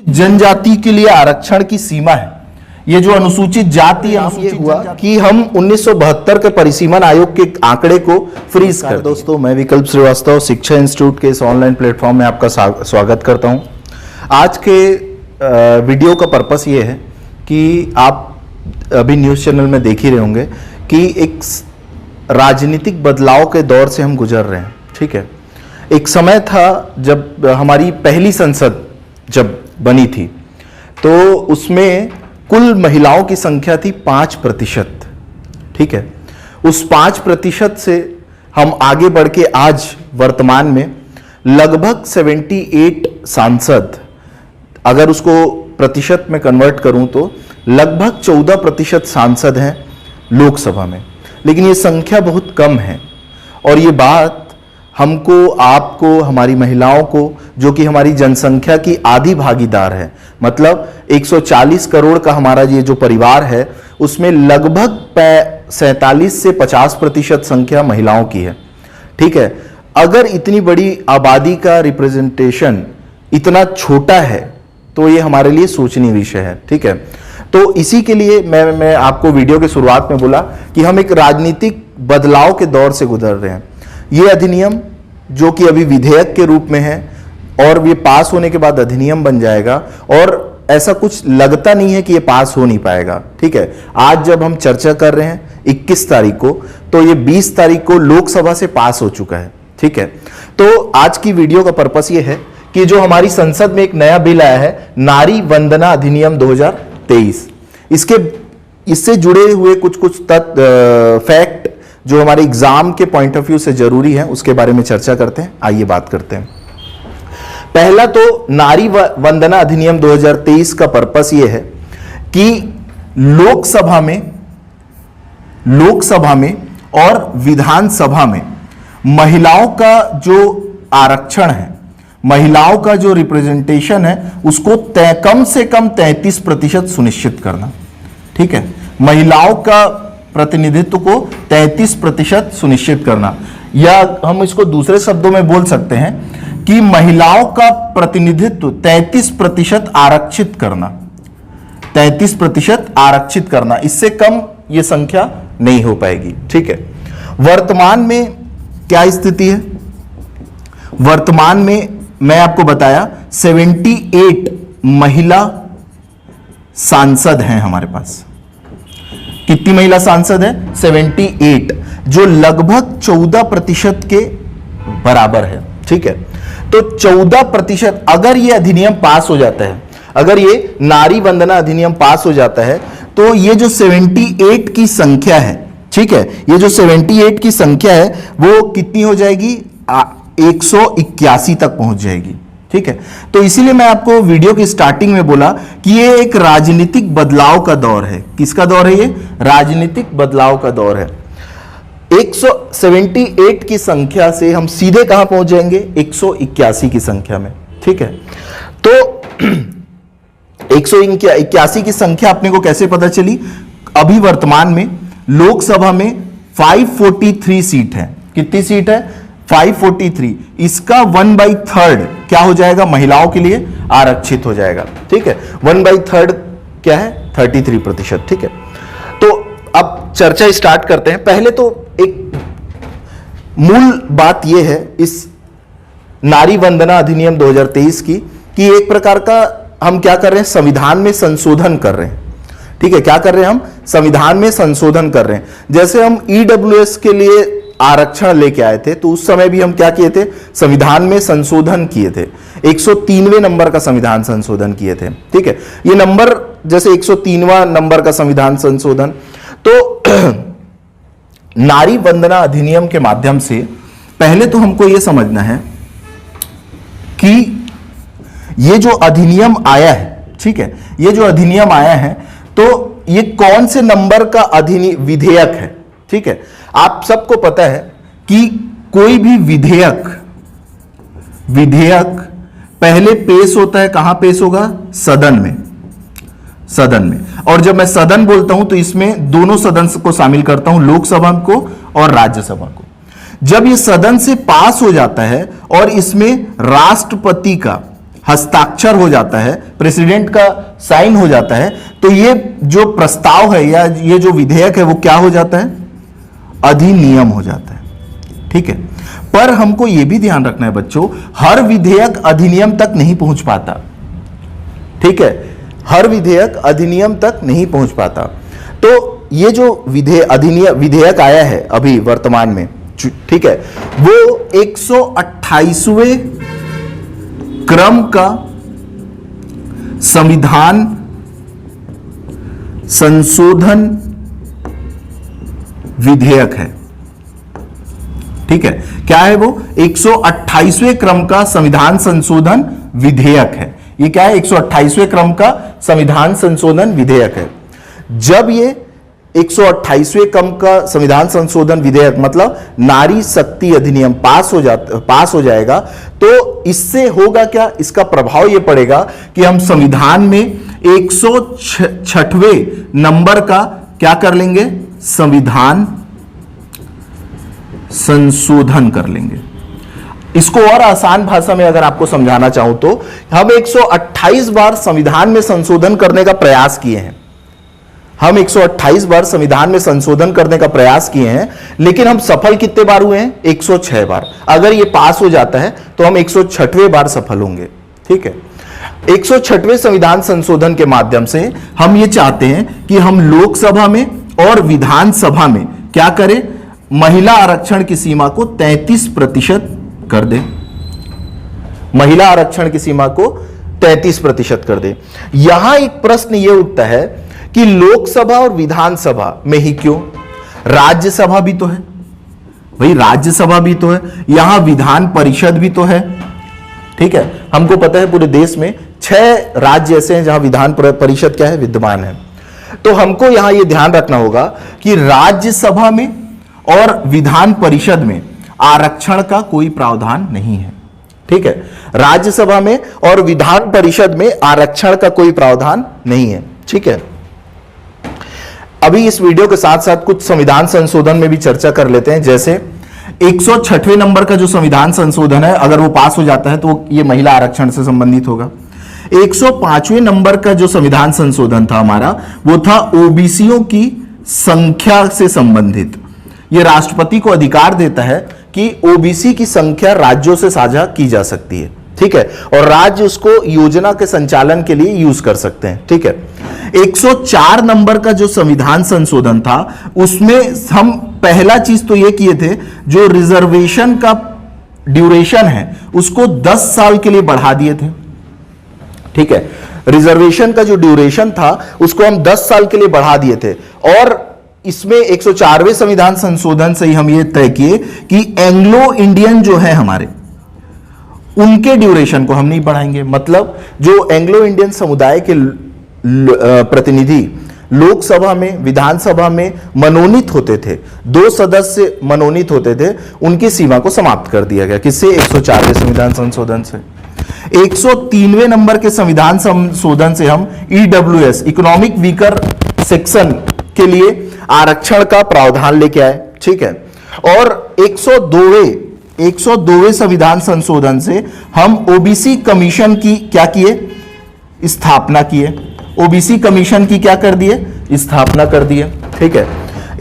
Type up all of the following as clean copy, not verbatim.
जनजाति के लिए आरक्षण की सीमा है। ये जो अनुसूचित जाति ये हुआ कि हम 1972 के परिसीमन आयोग के आंकड़े को फ्रीज कर। दोस्तों, मैं विकल्प श्रीवास्तव शिक्षा इंस्टीट्यूट के इस ऑनलाइन प्लेटफॉर्म में आपका स्वागत करता हूं। आज के वीडियो का पर्पस ये है कि आप अभी न्यूज़ चैनल में देख ही रहे होंगे कि एक राजनीतिक बदलाव के दौर से हम गुजर रहे हैं। ठीक है, एक समय था जब हमारी पहली संसद जब बनी थी तो उसमें कुल महिलाओं की संख्या थी 5%। ठीक है, उस 5% से हम आगे बढ़ के आज वर्तमान में लगभग 78 सांसद, अगर उसको प्रतिशत में कन्वर्ट करूं तो लगभग 14% सांसद हैं लोकसभा में। लेकिन ये संख्या बहुत कम है और ये बात हमको, आपको, हमारी महिलाओं को, जो कि हमारी जनसंख्या की आधी भागीदार है, मतलब 140 करोड़ का हमारा ये जो परिवार है उसमें लगभग 47 से 50% संख्या महिलाओं की है। ठीक है, अगर इतनी बड़ी आबादी का रिप्रेजेंटेशन इतना छोटा है तो ये हमारे लिए सोचनीय विषय है। ठीक है, तो इसी के लिए मैं आपको वीडियो की शुरुआत में बोला कि हम एक राजनीतिक बदलाव के दौर से गुजर रहे हैं। ये अधिनियम जो कि अभी विधेयक के रूप में है और ये पास होने के बाद अधिनियम बन जाएगा और ऐसा कुछ लगता नहीं है कि ये पास हो नहीं पाएगा। ठीक है, आज जब हम चर्चा कर रहे हैं 21 तारीख को, तो ये 20 तारीख को लोकसभा से पास हो चुका है। ठीक है, तो आज की वीडियो का पर्पस ये है कि जो हमारी संसद में एक नया बिल आया है, नारी वंदना अधिनियम 2023, इससे जुड़े हुए कुछ फैक्ट जो हमारे एग्जाम के पॉइंट ऑफ व्यू से जरूरी है उसके बारे में चर्चा करते हैं। आइए बात करते हैं। पहला तो नारी वंदना अधिनियम 2023 का पर्पस यह है कि लोकसभा में और विधानसभा में महिलाओं का जो आरक्षण है, महिलाओं का जो रिप्रेजेंटेशन है, उसको कम से कम 33% सुनिश्चित करना। ठीक है, महिलाओं का प्रतिनिधित्व को 33% सुनिश्चित करना, या हम इसको दूसरे शब्दों में बोल सकते हैं कि महिलाओं का प्रतिनिधित्व 33% आरक्षित करना, 33% आरक्षित करना। इससे कम ये संख्या नहीं हो पाएगी। ठीक है, वर्तमान में क्या स्थिति है? वर्तमान में मैं आपको बताया 78 महिला सांसद हैं हमारे पास। कितनी महिला सांसद है? 78, जो लगभग 14% के बराबर है। ठीक है, तो 14%, अगर ये अधिनियम पास हो जाता है, अगर ये नारी वंदना अधिनियम पास हो जाता है, तो ये जो 78 की संख्या है, ठीक है, ये जो 78 की संख्या है वो कितनी हो जाएगी? 181 तक पहुंच जाएगी। ठीक है, तो इसीलिए मैं आपको वीडियो की स्टार्टिंग में बोला कि ये एक राजनीतिक बदलाव का दौर है। किसका दौर है ये? राजनीतिक बदलाव का दौर है। 178 की संख्या से हम सीधे कहां पहुंच जाएंगे? 181 की संख्या में। ठीक है, तो 181 की संख्या अपने को कैसे पता चली? अभी वर्तमान में लोकसभा में 543 सीट है। कितनी सीट है? 543। इसका 1/3 क्या हो जाएगा? महिलाओं के लिए आरक्षित हो जाएगा। ठीक है, 1/3 क्या है? 33%। ठीक है, तो अब चर्चा स्टार्ट करते हैं। पहले तो एक मूल बात यह है इस नारी वंदना अधिनियम 2023 की कि एक प्रकार का हम क्या कर रहे हैं? संविधान में संशोधन कर रहे हैं। ठीक है, क्या कर रहे हैं? हम संविधान में संशोधन कर रहे हैं। जैसे हम ईडब्ल्यूएस के लिए आरक्षण लेके आए थे तो उस समय भी हम क्या किए थे? संविधान में संशोधन किए थे। 103वें नंबर का संविधान संशोधन किए थे। ठीक है, ये नंबर जैसे 103वां नंबर का संविधान संशोधन, तो नारी वंदना अधिनियम के माध्यम से पहले तो हमको यह समझना है कि ये जो अधिनियम आया है, ठीक है, ये जो अधिनियम आया है तो ये कौन से नंबर का विधेयक है? ठीक है, आप सबको पता है कि कोई भी विधेयक पहले पेश होता है, कहां पेश होगा? सदन में। और जब मैं सदन बोलता हूं तो इसमें दोनों सदन को शामिल करता हूं, लोकसभा को और राज्यसभा को। जब ये सदन से पास हो जाता है और इसमें राष्ट्रपति का हस्ताक्षर हो जाता है, प्रेसिडेंट का साइन हो जाता है, तो ये जो प्रस्ताव है या ये जो विधेयक है वो क्या हो जाता है? अधिनियम हो जाता है। ठीक है, पर हमको यह भी ध्यान रखना है बच्चों, हर विधेयक अधिनियम तक नहीं पहुंच पाता। ठीक है, हर विधेयक अधिनियम तक नहीं पहुंच पाता। तो ये जो विधेयक आया है अभी वर्तमान में, ठीक है, वो 128वें क्रम का संविधान संशोधन विधेयक है। ठीक है, क्या है वो? 128वें क्रम का संविधान संशोधन विधेयक है। ये क्या है? 128वें क्रम का संविधान संशोधन विधेयक है। जब ये 128वें क्रम का संविधान संशोधन विधेयक मतलब नारी शक्ति अधिनियम पास हो जाएगा, तो इससे होगा क्या? इसका प्रभाव ये पड़ेगा कि हम संविधान में 106वें नंबर का क्या कर लेंगे? संविधान संशोधन कर लेंगे। इसको और आसान भाषा में अगर आपको समझाना चाहूं तो हम 128 बार संविधान में संशोधन करने का प्रयास किए हैं। हम 128 बार संविधान में संशोधन करने का प्रयास किए हैं, लेकिन हम सफल कितने बार हुए हैं? 106 बार। अगर ये पास हो जाता है तो हम 106वें बार सफल होंगे। ठीक है, 106वें संविधान संशोधन के माध्यम से हम ये चाहते हैं कि हम लोकसभा में और विधानसभा में क्या करें? महिला आरक्षण की सीमा को 33% कर दे। महिला आरक्षण की सीमा को 33% कर दे। यहां एक प्रश्न यह उठता है कि लोकसभा और विधानसभा में ही क्यों? राज्यसभा भी तो है भाई, राज्यसभा भी तो है, यहां विधान परिषद भी तो है। ठीक है, हमको पता है पूरे देश में 6 राज्य ऐसे हैं जहां विधान परिषद क्या है? विद्यमान है। तो हमको यहां यह ध्यान रखना होगा कि राज्यसभा में और विधान परिषद में आरक्षण का कोई प्रावधान नहीं है। ठीक है, राज्यसभा में और विधान परिषद में आरक्षण का कोई प्रावधान नहीं है। ठीक है, अभी इस वीडियो के साथ साथ कुछ संविधान संशोधन में भी चर्चा कर लेते हैं। जैसे 106वें नंबर का जो संविधान संशोधन है, अगर वो पास हो जाता है तो ये महिला आरक्षण से संबंधित होगा। 105वें नंबर का जो संविधान संशोधन था हमारा, वो था ओबीसीओ की संख्या से संबंधित। ये राष्ट्रपति को अधिकार देता है कि ओबीसी की संख्या राज्यों से साझा की जा सकती है। ठीक है, और राज्य उसको योजना के संचालन के लिए यूज कर सकते हैं। ठीक है, 104 नंबर का जो संविधान संशोधन था, उसमें हम पहला चीज तो ये किए थे, जो रिजर्वेशन का ड्यूरेशन है उसको 10 साल के लिए बढ़ा दिए थे। ठीक है, रिजर्वेशन का जो ड्यूरेशन था उसको हम 10 साल के लिए बढ़ा दिए थे। और इसमें 104वें संविधान संशोधन से ही हम ये तय किए कि एंग्लो इंडियन जो है हमारे, उनके ड्यूरेशन को हम नहीं बढ़ाएंगे। मतलब जो एंग्लो इंडियन समुदाय के प्रतिनिधि लोकसभा में, विधानसभा में मनोनीत होते थे, 2 सदस्य मनोनीत होते थे, उनकी सीमा को समाप्त कर दिया गया। किससे? 104वें संविधान संशोधन से। 103वें नंबर के संविधान संशोधन से हम ईडब्ल्यूएस, इकोनॉमिक वीकर सेक्शन के लिए आरक्षण का प्रावधान लेके आए। ठीक है, और 102वें संविधान संशोधन से हम ओबीसी कमीशन की क्या किए? स्थापना किए। ओबीसी कमीशन की क्या कर दिए? स्थापना कर दिए। ठीक है,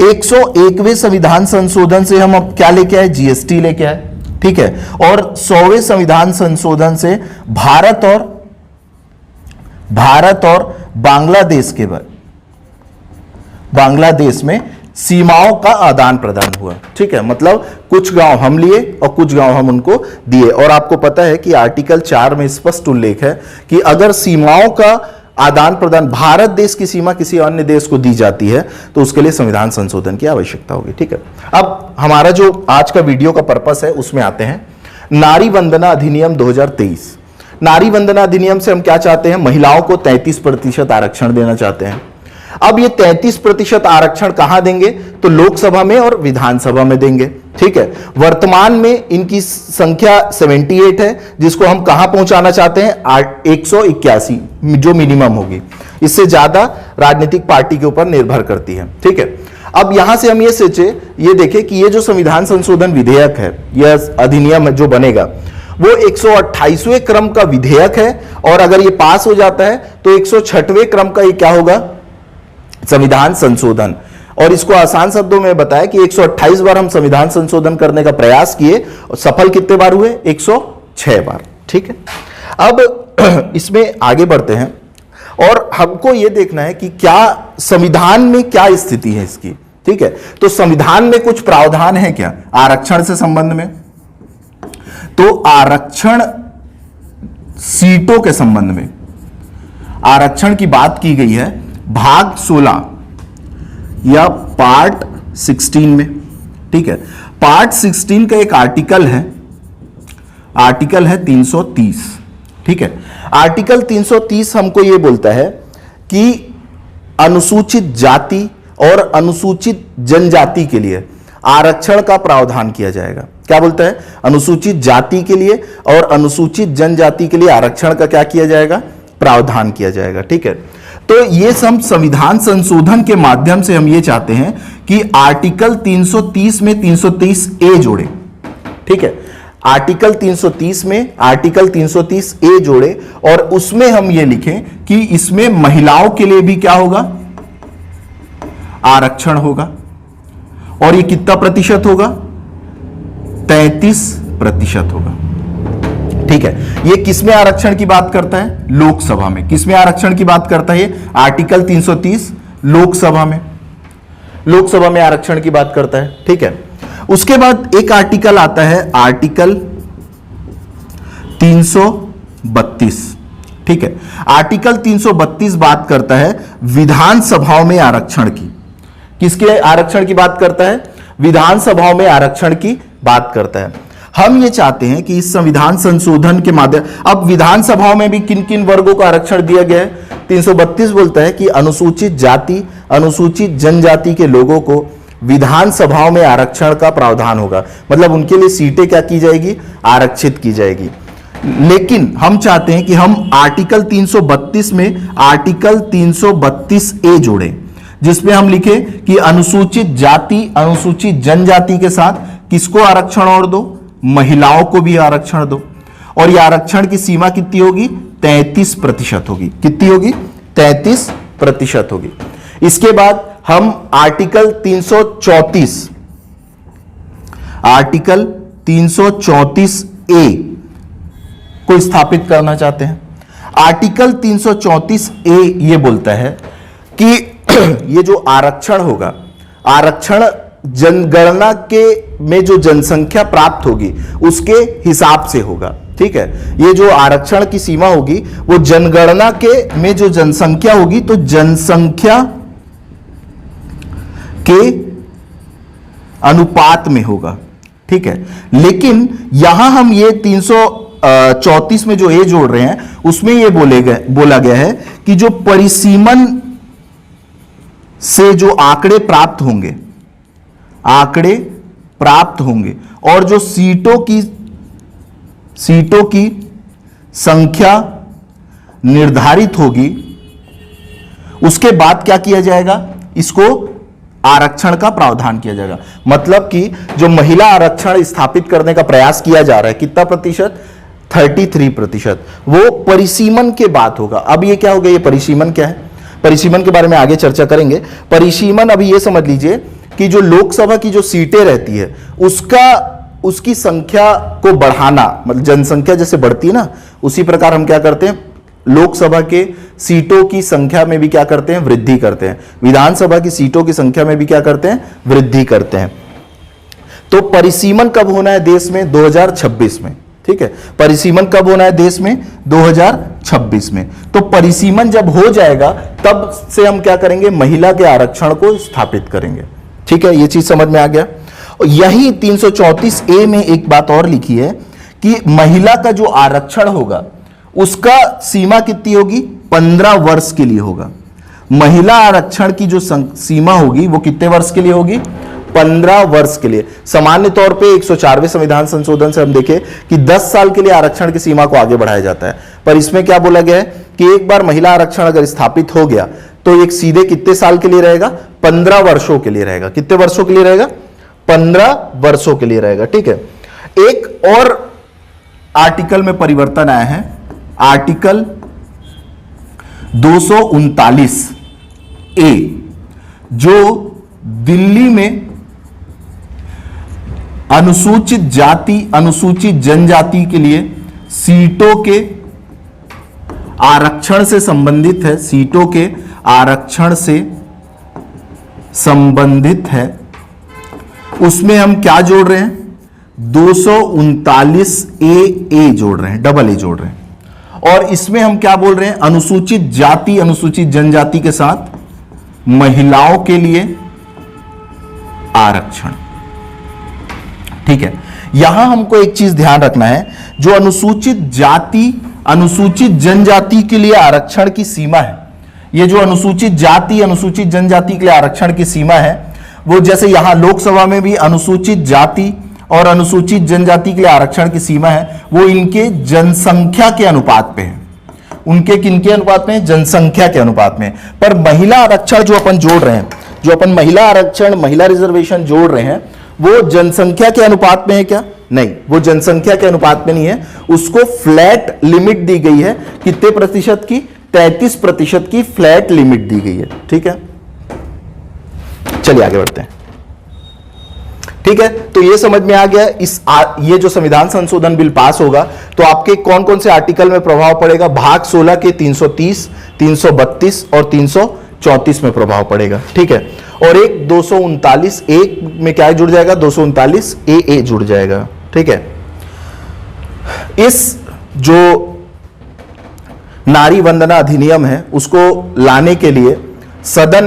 101वें संविधान संशोधन से हम अब क्या लेके आए? जीएसटी लेके आए। ठीक है, और 100वें संविधान संशोधन से भारत और बांग्लादेश के बांग्लादेश में सीमाओं का आदान प्रदान हुआ। ठीक है, मतलब कुछ गांव हम लिए और कुछ गांव हम उनको दिए। और आपको पता है कि आर्टिकल 4 में स्पष्ट उल्लेख है कि अगर सीमाओं का आदान प्रदान, भारत देश की सीमा किसी अन्य देश को दी जाती है तो उसके लिए संविधान संशोधन की आवश्यकता होगी। ठीक है, अब हमारा जो आज का वीडियो का पर्पस है उसमें आते हैं। नारी वंदना अधिनियम 2023। नारी वंदना अधिनियम से हम क्या चाहते हैं? महिलाओं को 33% आरक्षण देना चाहते हैं। अब ये 33% आरक्षण कहां देंगे? तो लोकसभा में और विधानसभा में देंगे। ठीक है, वर्तमान में इनकी संख्या 78 है, जिसको हम कहां पहुंचाना चाहते हैं? 181, जो मिनिमम होगी। इससे ज्यादा राजनीतिक पार्टी के ऊपर निर्भर करती है। ठीक है, अब यहां से हम ये देखें कि ये जो संविधान संशोधन विधेयक है, यह अधिनियम जो बनेगा, वो 128वें क्रम का विधेयक है, और अगर ये पास हो जाता है तो 106वें क्रम का ये क्या होगा, संविधान संशोधन। और इसको आसान शब्दों में बताया कि 128 बार हम संविधान संशोधन करने का प्रयास किए और सफल कितने बार हुए, 106 बार। ठीक है, अब इसमें आगे बढ़ते हैं और हमको यह देखना है कि क्या संविधान में क्या स्थिति है इसकी। ठीक है, तो संविधान में कुछ प्रावधान है क्या आरक्षण से संबंध में। तो आरक्षण सीटों के संबंध में आरक्षण की बात की गई है भाग 16 या पार्ट 16 में। ठीक है, पार्ट 16 का एक आर्टिकल है 330। ठीक है, आर्टिकल 330 हमको यह बोलता है कि अनुसूचित जाति और अनुसूचित जनजाति के लिए आरक्षण का प्रावधान किया जाएगा। क्या बोलता है, अनुसूचित जाति के लिए और अनुसूचित जनजाति के लिए आरक्षण का क्या किया जाएगा, प्रावधान किया जाएगा। ठीक है, तो ये सब संविधान संशोधन के माध्यम से हम ये चाहते हैं कि आर्टिकल 330 में 330 ए जोड़े। ठीक है, आर्टिकल 330 में आर्टिकल 330 ए जोड़े और उसमें हम ये लिखें कि इसमें महिलाओं के लिए भी क्या होगा, आरक्षण होगा। और ये कितना प्रतिशत होगा, 33% होगा। ठीक है, ये किसमें आरक्षण की बात करता है, लोकसभा में। किसमें आरक्षण की बात करता है, आर्टिकल 330 लोकसभा में, लोकसभा में आरक्षण की बात करता है। ठीक है, उसके बाद एक आर्टिकल आता है आर्टिकल 332। ठीक है, आर्टिकल 332 बात करता है विधानसभाओं में आरक्षण की। किसके आरक्षण की बात करता है, विधानसभाओं में आरक्षण की बात करता है। हम ये चाहते हैं कि इस संविधान संशोधन के माध्यम, अब विधानसभाओं में भी किन किन वर्गों को आरक्षण दिया गया है। 332 बोलता है कि अनुसूचित जाति अनुसूचित जनजाति के लोगों को विधानसभाओं में आरक्षण का प्रावधान होगा, मतलब उनके लिए सीटें क्या की जाएगी, आरक्षित की जाएगी। लेकिन हम चाहते हैं कि हम आर्टिकल 332 में आर्टिकल 332 ए जोड़ें, जिसमें हम लिखे कि अनुसूचित जाति अनुसूचित जनजाति के साथ किसको आरक्षण और दो, महिलाओं को भी आरक्षण दो। और यह आरक्षण की सीमा कितनी होगी, 33% होगी। कितनी होगी, 33% होगी। इसके बाद हम आर्टिकल 334 ए को स्थापित करना चाहते हैं। आर्टिकल 334 ए यह बोलता है कि ये जो आरक्षण होगा, आरक्षण जनगणना के में जो जनसंख्या प्राप्त होगी उसके हिसाब से होगा। ठीक है, ये जो आरक्षण की सीमा होगी वो जनगणना के में जो जनसंख्या होगी तो जनसंख्या के अनुपात में होगा। ठीक है, लेकिन यहां हम ये 334 में जो ए जोड़ रहे हैं उसमें ये बोला गया है कि जो परिसीमन से जो आंकड़े प्राप्त होंगे और जो सीटों की संख्या निर्धारित होगी, उसके बाद क्या किया जाएगा, इसको आरक्षण का प्रावधान किया जाएगा। मतलब कि जो महिला आरक्षण स्थापित करने का प्रयास किया जा रहा है, कितना प्रतिशत, 33%, वो परिसीमन के बाद होगा। अब ये क्या होगा, ये परिसीमन क्या है, परिसीमन के बारे में आगे चर्चा करेंगे। परिसीमन अभी ये समझ लीजिए कि जो लोकसभा की जो सीटें रहती है उसकी संख्या को बढ़ाना, मतलब जनसंख्या जैसे बढ़ती है ना, उसी प्रकार हम क्या करते हैं, लोकसभा के सीटों की संख्या में भी क्या करते हैं, वृद्धि करते हैं। विधानसभा की सीटों की संख्या में भी क्या करते हैं, वृद्धि करते हैं। तो परिसीमन कब होना है देश में, 2026 में। ठीक है, परिसीमन कब होना है देश में, 2026 में। तो परिसीमन जब हो जाएगा तब से हम क्या करेंगे, महिला के आरक्षण को स्थापित करेंगे। ठीक है, ये चीज समझ में आ गया। और यही 334 ए में एक बात और लिखी है कि महिला का जो आरक्षण होगा उसका सीमा कितनी होगी, 15 वर्ष के लिए होगा। महिला आरक्षण की जो सीमा होगी वो कितने वर्ष के लिए होगी, 15 वर्ष के लिए। सामान्य तौर पे 104वें संविधान संशोधन से हम देखें कि 10 साल के लिए आरक्षण की सीमा को आगे बढ़ाया जाता है, पर इसमें क्या बोला गया है कि एक बार महिला आरक्षण अगर स्थापित हो गया तो एक सीधे कितने साल के लिए रहेगा, 15 वर्षों के लिए रहेगा। कितने वर्षों के लिए रहेगा, 15 वर्षों के लिए रहेगा। ठीक है, एक और आर्टिकल में परिवर्तन आया है। आर्टिकल 239 ए, जो दिल्ली में अनुसूचित जाति अनुसूचित जनजाति के लिए सीटों के आरक्षण से संबंधित है, सीटों के आरक्षण से संबंधित है। उसमें हम क्या जोड़ रहे हैं? 239 ए जोड़ रहे हैं, डबल ए जोड़ रहे हैं। और इसमें हम क्या बोल रहे हैं? अनुसूचित जाति अनुसूचित जनजाति के साथ महिलाओं के लिए आरक्षण। ठीक है, यहां हमको एक चीज ध्यान रखना है, जो अनुसूचित जाति अनुसूचित जनजाति के लिए आरक्षण की सीमा है, ये जो अनुसूचित जाति अनुसूचित जनजाति के लिए आरक्षण की सीमा है, वो जैसे यहां लोकसभा में भी अनुसूचित जाति और अनुसूचित जनजाति के लिए आरक्षण की सीमा है, वो इनके जनसंख्या के अनुपात पे है। उनके किनके अनुपात में? जनसंख्या के अनुपात में। पर महिला आरक्षण जो अपन जोड़ रहे हैं, जो अपन महिला आरक्षण महिला रिजर्वेशन जोड़ रहे हैं, वो जनसंख्या के अनुपात में है क्या? नहीं, वो जनसंख्या के अनुपात में नहीं है। उसको फ्लैट लिमिट दी गई है। कितने प्रतिशत की? 33% की फ्लैट लिमिट दी गई है। ठीक है, चलिए आगे बढ़ते हैं। ठीक है, तो ये समझ में आ गया। ये जो संविधान संशोधन बिल पास होगा तो आपके कौन कौन से आर्टिकल में प्रभाव पड़ेगा? भाग 16 के 330, 332 और 334 में प्रभाव पड़ेगा। ठीक है, और एक 239 एक में क्या जुड़ जाएगा? 239 ए जुड़ जाएगा। ठीक है, इस जो नारी वंदना अधिनियम है उसको लाने के लिए सदन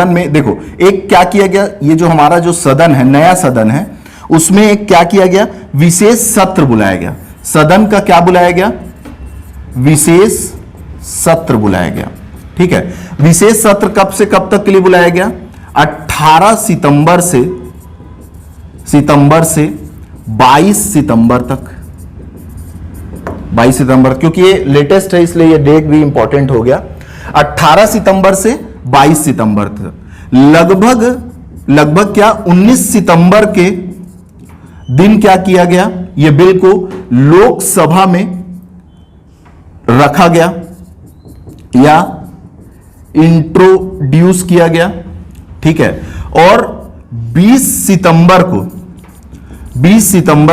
में देखो एक क्या किया गया, ये जो हमारा जो सदन है, नया सदन है, उसमें एक क्या किया गया? विशेष सत्र बुलाया गया। सदन का क्या बुलाया गया? विशेष सत्र बुलाया गया। ठीक है, विशेष सत्र कब से कब तक के लिए बुलाया गया? 18 सितंबर से 22 सितंबर तक। 22 सितंबर, क्योंकि ये लेटेस्ट है इसलिए ये डेट भी इंपॉर्टेंट हो गया। 18 सितंबर से 22 सितंबर तक, लगभग क्या 19 सितंबर के दिन क्या किया गया? ये बिल को लोकसभा में रखा गया या इंट्रोड्यूस किया गया। ठीक है, और 20 सितंबर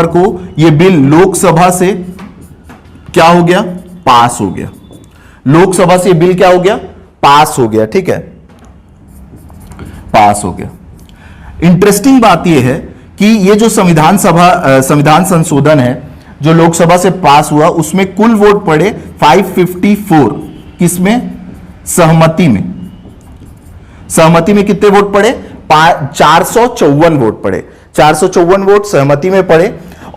को यह बिल लोकसभा से क्या हो गया? पास हो गया। लोकसभा से बिल क्या हो गया? पास हो गया। ठीक है, पास हो गया। इंटरेस्टिंग बात यह है कि ये जो संविधान संशोधन है जो लोकसभा से पास हुआ, उसमें कुल वोट पड़े 554। किसमें? सहमति में। सहमति में कितने वोट पड़े? 454 वोट पड़े। 454 वोट सहमति में पड़े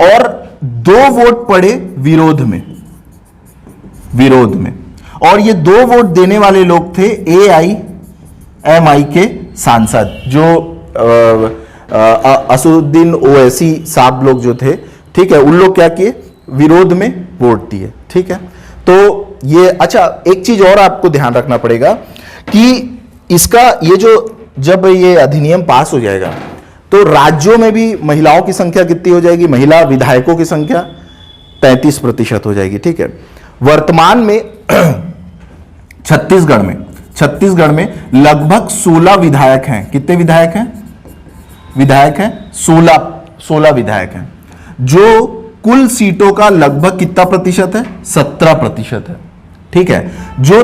और 2 वोट पड़े विरोध में। और ये 2 वोट देने वाले लोग थे AIMI के सांसद, जो असदुद्दीन ओवैसी साहब लोग जो थे। ठीक है, उन लोग क्या किए? विरोध में वोट दिए। ठीक है, तो ये अच्छा, एक चीज और आपको ध्यान रखना पड़ेगा कि इसका ये जो जब ये अधिनियम पास हो जाएगा तो राज्यों में भी महिलाओं की संख्या कितनी हो जाएगी? महिला विधायकों की संख्या 33% हो जाएगी। ठीक है, वर्तमान में छत्तीसगढ़ में लगभग 16 विधायक हैं। कितने विधायक हैं? 16 विधायक हैं, जो कुल सीटों का लगभग कितना प्रतिशत है? 17% है। ठीक है, जो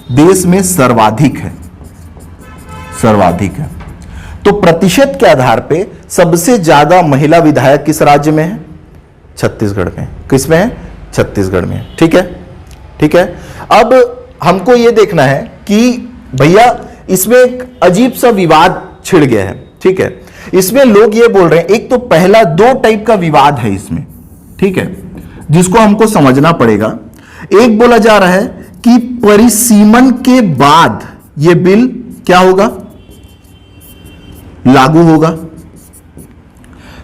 देश में सर्वाधिक है। तो प्रतिशत के आधार पे सबसे ज्यादा महिला विधायक किस राज्य में है? छत्तीसगढ़ में। किसमें है? छत्तीसगढ़ में। ठीक है, अब हमको यह देखना है कि भैया इसमें एक अजीब सा विवाद छिड़ गया है। ठीक है, इसमें लोग ये बोल रहे हैं, एक तो पहला 2 टाइप का विवाद है इसमें। ठीक है, जिसको हमको समझना पड़ेगा। एक बोला जा रहा है कि परिसीमन के बाद यह बिल क्या होगा? लागू होगा।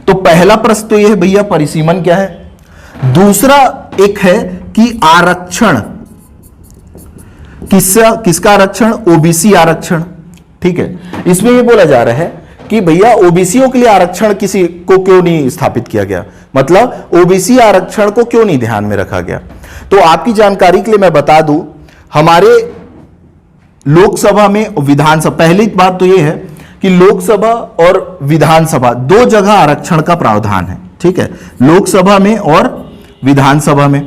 तो पहला प्रश्न तो यह है भैया परिसीमन क्या है। दूसरा एक है कि आरक्षण किसका आरक्षण? ओबीसी आरक्षण। ठीक है, इसमें यह बोला जा रहा है कि भैया ओबीसीओं के लिए आरक्षण किसी को क्यों नहीं स्थापित किया गया? मतलब ओबीसी आरक्षण को क्यों नहीं ध्यान में रखा गया? तो आपकी जानकारी के लिए मैं बता दूं, हमारे लोकसभा में विधानसभा, पहली बात तो यह है कि लोकसभा और विधानसभा दो जगह आरक्षण का प्रावधान है, ठीक है, लोकसभा में और विधानसभा में।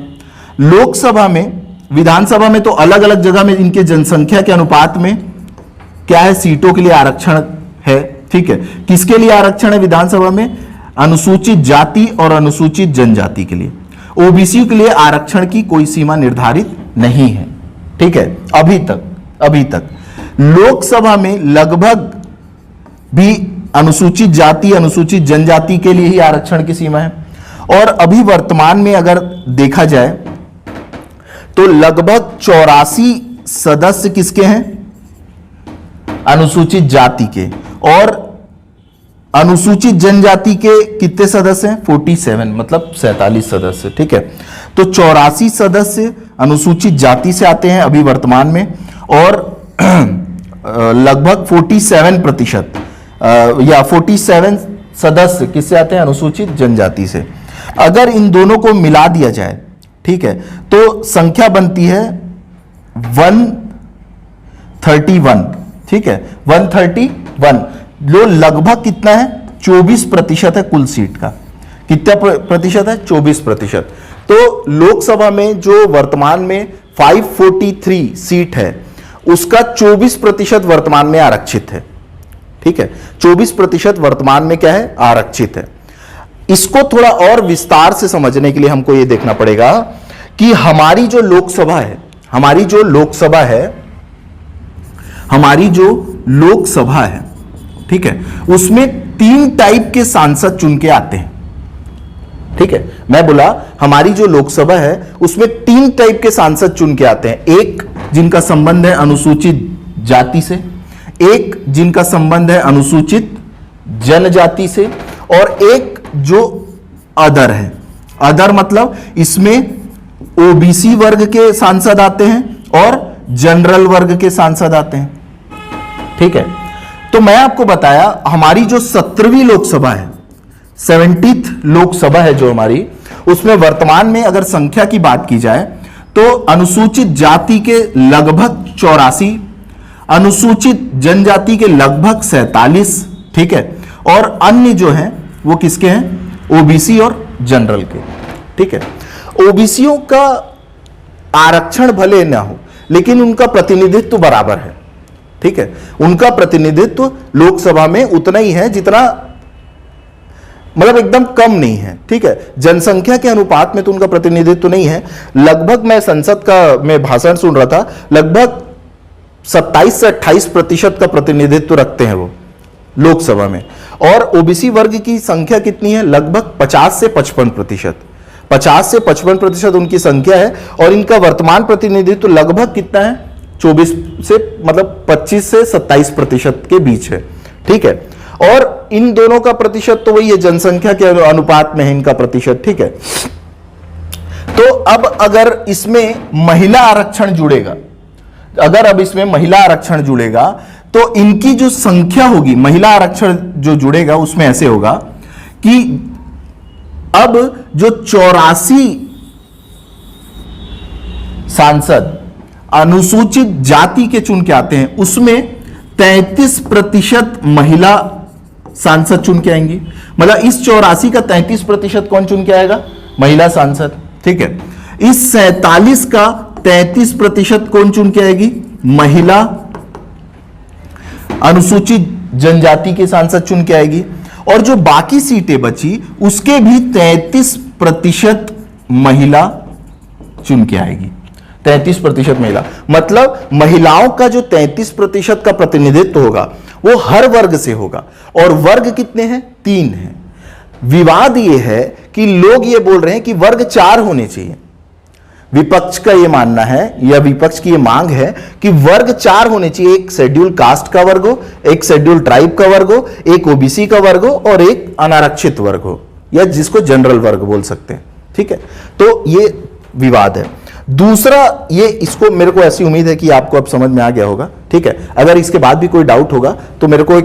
लोकसभा में, विधानसभा में तो अलग अलग जगह में इनके जनसंख्या के अनुपात में क्या है, सीटों के लिए आरक्षण है, ठीक है। किसके लिए आरक्षण है विधानसभा में? अनुसूचित जाति और अनुसूचित जनजाति के लिए। ओबीसी के लिए आरक्षण की कोई सीमा निर्धारित नहीं है, ठीक है, अभी तक लोकसभा में लगभग भी अनुसूचित जाति अनुसूचित जनजाति के लिए ही आरक्षण की सीमा है। और अभी वर्तमान में अगर देखा जाए तो लगभग 84 सदस्य किसके हैं? अनुसूचित जाति के। और अनुसूचित जनजाति के कितने सदस्य हैं? 47, मतलब 47 सदस्य, ठीक है। तो 84 सदस्य अनुसूचित जाति से आते हैं अभी वर्तमान में, और लगभग 47% या 47 सदस्य किससे आते हैं? अनुसूचित जनजाति से। अगर इन दोनों को मिला दिया जाए, ठीक है, तो संख्या बनती है 131, ठीक है, 131, जो लगभग कितना है? 24% है कुल सीट का। कितना प्रतिशत है? 24%। तो लोकसभा में जो वर्तमान में 543 सीट है, उसका 24% वर्तमान में आरक्षित है, ठीक है, 24% वर्तमान में क्या है? आरक्षित है। इसको थोड़ा और विस्तार से समझने के लिए हमको यह देखना पड़ेगा कि हमारी जो लोकसभा है, हमारी जो लोकसभा है, ठीक है, उसमें 3 टाइप के सांसद चुन के आते हैं, ठीक है। मैं बोला हमारी जो लोकसभा है उसमें 3 टाइप के सांसद चुन के आते हैं। एक जिनका संबंध है अनुसूचित जाति से, एक जिनका संबंध है अनुसूचित जनजाति से, और एक जो अदर है। अदर मतलब इसमें ओबीसी वर्ग के सांसद आते हैं और जनरल वर्ग के सांसद आते हैं, ठीक है। तो मैं आपको बताया हमारी जो 17वीं लोकसभा है, 70th लोकसभा है जो हमारी, उसमें वर्तमान में अगर संख्या की बात की जाए तो अनुसूचित जाति के लगभग 84, अनुसूचित जनजाति के लगभग 47, ठीक है, और अन्य जो हैं वो किसके हैं? ओबीसी और जनरल के, ठीक है। ओबीसीओं का आरक्षण भले ना हो लेकिन उनका प्रतिनिधित्व बराबर है, ठीक है। उनका प्रतिनिधित्व लोकसभा में उतना ही है जितना, मतलब एकदम कम नहीं है, ठीक है। जनसंख्या के अनुपात में तो उनका प्रतिनिधित्व नहीं है। लगभग मैं संसद का में भाषण सुन रहा था, लगभग 27 से 28% का प्रतिनिधित्व रखते हैं वो लोकसभा में। और ओबीसी वर्ग की संख्या कितनी है? लगभग 50 से 55%, 50 से 55% उनकी संख्या है। और इनका वर्तमान प्रतिनिधित्व लगभग कितना है? 24 से, मतलब 25 से 27% के बीच है, ठीक है। और इन दोनों का प्रतिशत तो वही है, जनसंख्या के अनुपात में है इनका प्रतिशत, ठीक है। तो अब अगर इसमें महिला आरक्षण जुड़ेगा, अगर अब इसमें महिला आरक्षण जुड़ेगा तो इनकी जो संख्या होगी, महिला आरक्षण जो जुड़ेगा उसमें ऐसे होगा कि अब जो 84 सांसद अनुसूचित जाति के चुन के आते हैं उसमें 33% महिला सांसद चुन के आएंगी। मतलब इस 84 का 33% कौन चुन के आएगा? महिला सांसद, ठीक है। इस 47 का 33% कौन चुन के आएगी? महिला अनुसूचित जनजाति के सांसद चुन के आएगी। और जो बाकी सीटें बची उसके भी 33% महिला चुन के आएगी, 33% महिला। मतलब महिलाओं का जो 33% का प्रतिनिधित्व होगा वो हर वर्ग से होगा। और वर्ग कितने हैं? 3 हैं। विवाद ये है कि लोग ये बोल रहे हैं कि वर्ग 4 होने चाहिए। विपक्ष का ये मानना है या विपक्ष की ये मांग है कि वर्ग 4 होने चाहिए। एक शेड्यूल कास्ट का वर्ग हो, एक शेड्यूल ट्राइब का वर्ग हो, एक ओबीसी का वर्ग हो और एक अनारक्षित वर्ग हो, या जिसको जनरल वर्ग बोल सकते हैं, ठीक है। तो ये विवाद है। दूसरा, ये इसको मेरे को ऐसी उम्मीद है कि आपको अब समझ में आ गया होगा, ठीक है। अगर इसके बाद भी कोई डाउट होगा तो मेरे को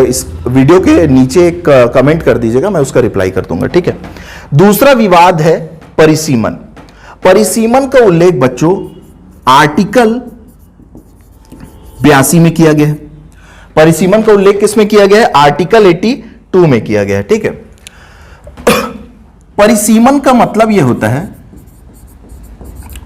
इस वीडियो के नीचे एक कमेंट कर दीजिएगा, मैं उसका रिप्लाई कर दूंगा, ठीक है। दूसरा विवाद है परिसीमन। परिसीमन का उल्लेख बच्चों आर्टिकल 82 में किया गया है। परिसीमन का उल्लेख किसमें किया गया है? आर्टिकल 82 में किया गया है, ठीक है। परिसीमन का मतलब यह होता है,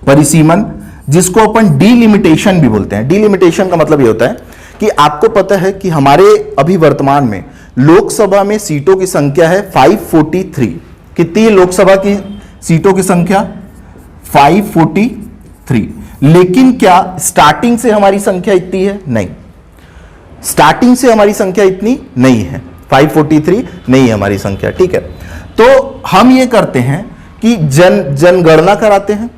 परिसीमन जिसको अपन डीलिमिटेशन भी बोलते हैं। डीलिमिटेशन का मतलब यह होता है कि आपको पता है कि हमारे अभी वर्तमान में लोकसभा में सीटों की संख्या है 543। कितनी लोकसभा की सीटों की संख्या? 543। लेकिन क्या स्टार्टिंग से हमारी संख्या इतनी है? नहीं, स्टार्टिंग से हमारी संख्या इतनी नहीं है, 543 नहीं है हमारी संख्या, ठीक है। तो हम ये करते हैं कि जनगणना कराते हैं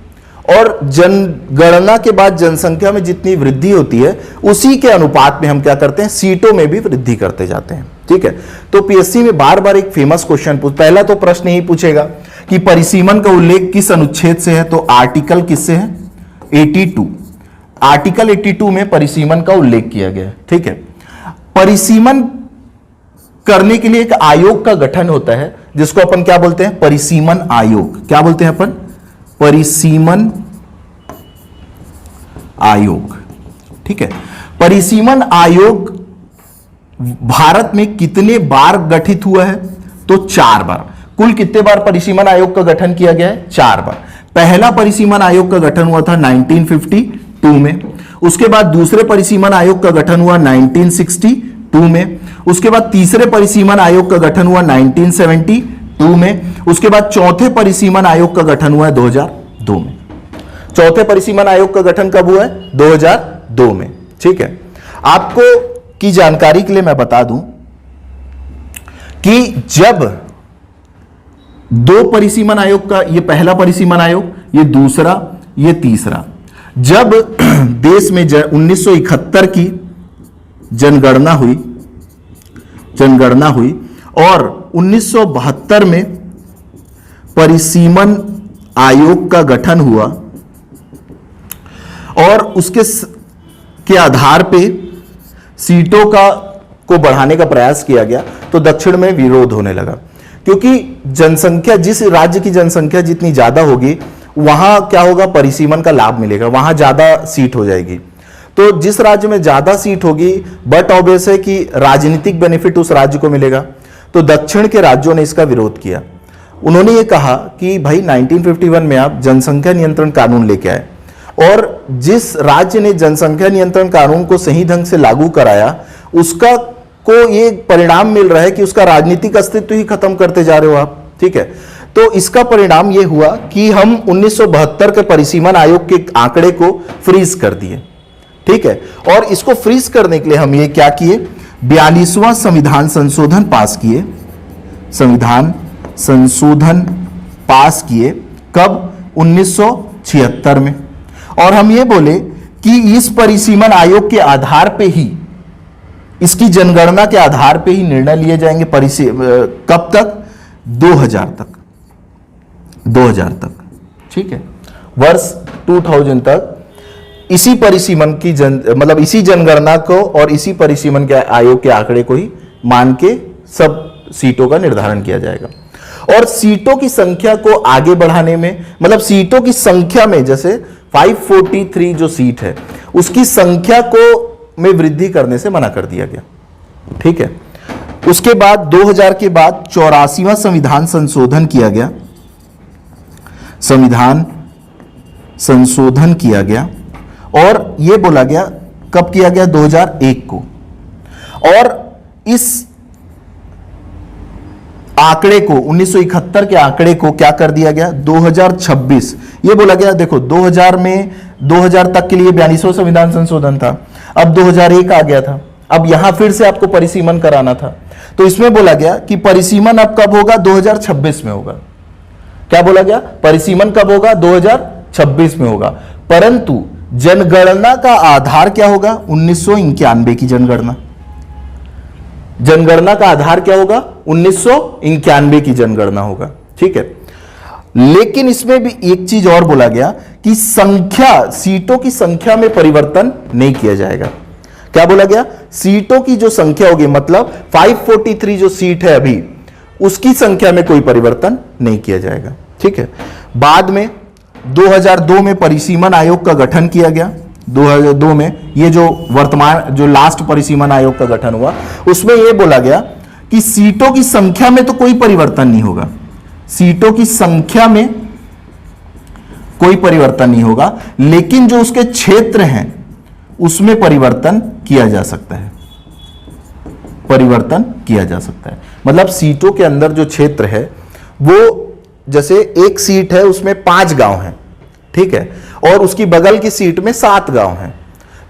और जनगणना के बाद जनसंख्या में जितनी वृद्धि होती है उसी के अनुपात में हम क्या करते हैं? सीटों में भी वृद्धि करते जाते हैं, ठीक है। तो पीएससी में बार बार एक फेमस क्वेश्चन पहला तो प्रश्न यही पूछेगा कि परिसीमन का उल्लेख किस अनुच्छेद से है? तो आर्टिकल किससे है? 82। आर्टिकल 82 में परिसीमन का उल्लेख किया गया है, ठीक है। परिसीमन करने के लिए एक आयोग का गठन होता है जिसको अपन क्या बोलते हैं? परिसीमन आयोग। क्या बोलते हैं अपन? परिसीमन आयोग, ठीक है। परिसीमन आयोग भारत में कितने बार गठित हुआ है? तो 4 बार। कुल कितने बार परिसीमन आयोग का गठन किया गया है? 4 बार। पहला परिसीमन आयोग का गठन हुआ था 1952 में। उसके बाद दूसरे परिसीमन आयोग का गठन हुआ 1962 में। उसके बाद तीसरे परिसीमन आयोग का गठन हुआ 1972 में। उसके बाद चौथे परिसीमन आयोग का गठन हुआ है 2002 में। चौथे परिसीमन आयोग का गठन कब हुआ है? 2002 में, ठीक है। आपको की जानकारी के लिए मैं बता दूं कि जब 2 परिसीमन आयोग का, ये पहला परिसीमन आयोग, ये दूसरा, ये तीसरा, जब देश में 1971 की जनगणना हुई और 1972 में परिसीमन आयोग का गठन हुआ और उसके के आधार पे सीटों को बढ़ाने का प्रयास किया गया, तो दक्षिण में विरोध होने लगा, क्योंकि जनसंख्या, जिस राज्य की जनसंख्या जितनी ज्यादा होगी वहां क्या होगा? परिसीमन का लाभ मिलेगा, वहां ज्यादा सीट हो जाएगी। तो जिस राज्य में ज्यादा सीट होगी, बट ऑब्वियस है कि राजनीतिक बेनिफिट उस राज्य को मिलेगा। तो दक्षिण के राज्यों ने इसका विरोध किया। उन्होंने ये कहा कि भाई 1951 में आप जनसंख्या नियंत्रण कानून लेके आए और जिस राज्य ने जनसंख्या नियंत्रण कानून को सही ढंग से लागू कराया उसका को ये परिणाम मिल रहा है कि उसका राजनीतिक अस्तित्व ही खत्म करते जा रहे हो आप, ठीक है। तो इसका परिणाम ये हुआ कि हम 1972 के परिसीमन आयोग के आंकड़े को फ्रीज कर दिए, ठीक है। और इसको फ्रीज करने के लिए हम ये क्या किए? 42वां संविधान संशोधन पास किए। संविधान संशोधन पास किए कब? 1976 में। और हम ये बोले कि इस परिसीमन आयोग के आधार पे ही, इसकी जनगणना के आधार पे ही निर्णय लिए जाएंगे। कब तक? 2000 तक, ठीक है। वर्ष 2000 तक इसी परिसीमन की मतलब इसी जनगणना को और इसी परिसीमन के आयोग के आंकड़े को ही मान के सब सीटों का निर्धारण किया जाएगा। और सीटों की संख्या को आगे बढ़ाने में, मतलब सीटों की संख्या में, जैसे 543 जो सीट है उसकी संख्या को में वृद्धि करने से मना कर दिया गया, ठीक है। उसके बाद 2000 के बाद 84वां संविधान संशोधन किया गया। संविधान संशोधन किया गया और यह बोला गया, कब किया गया? 2001 को। और इस आंकड़े को, 1971 के आंकड़े को क्या कर दिया गया? 2026। यह बोला गया, देखो 2000 में 2000 तक के लिए 42वां संविधान संशोधन था, अब 2001 आ गया था, अब यहां फिर से आपको परिसीमन कराना था। तो इसमें बोला गया कि परिसीमन अब कब होगा? 2026 में होगा। क्या बोला गया? परिसीमन कब होगा? 2026 में होगा। परंतु जनगणना का आधार क्या होगा? 1991 की जनगणना। जनगणना का आधार क्या होगा? 1991 की जनगणना होगा, ठीक है। लेकिन इसमें भी एक चीज और बोला गया कि सीटों की संख्या में परिवर्तन नहीं किया जाएगा। क्या बोला गया? सीटों की जो संख्या होगी, मतलब 543 जो सीट है अभी, उसकी संख्या में कोई परिवर्तन नहीं किया जाएगा। ठीक है। बाद में 2002 में परिसीमन आयोग का गठन किया गया। 2002 में ये जो लास्ट परिसीमन आयोग का गठन हुआ, उसमें यह बोला गया कि सीटों की संख्या में तो कोई परिवर्तन नहीं होगा, सीटों की संख्या में कोई परिवर्तन नहीं होगा, लेकिन जो उसके क्षेत्र हैं उसमें परिवर्तन किया जा सकता है, परिवर्तन किया जा सकता है। मतलब सीटों के अंदर जो क्षेत्र है वो, जैसे एक सीट है उसमें 5 गांव हैं, ठीक है, और उसकी बगल की सीट में 7 गांव हैं,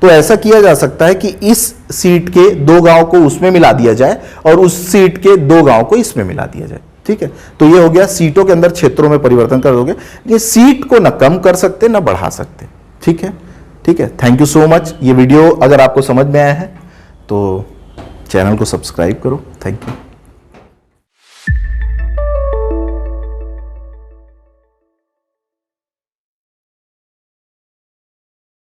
तो ऐसा किया जा सकता है कि इस सीट के 2 गांव को उसमें मिला दिया जाए और उस सीट के 2 गांव को इसमें मिला दिया जाए। ठीक है, तो ये हो गया सीटों के अंदर क्षेत्रों में परिवर्तन कर दोगे, ये सीट को ना कम कर सकते ना बढ़ा सकते। ठीक है, ठीक है। Thank you so much. ये वीडियो अगर आपको समझ में आया है तो चैनल को सब्सक्राइब करो। Thank you.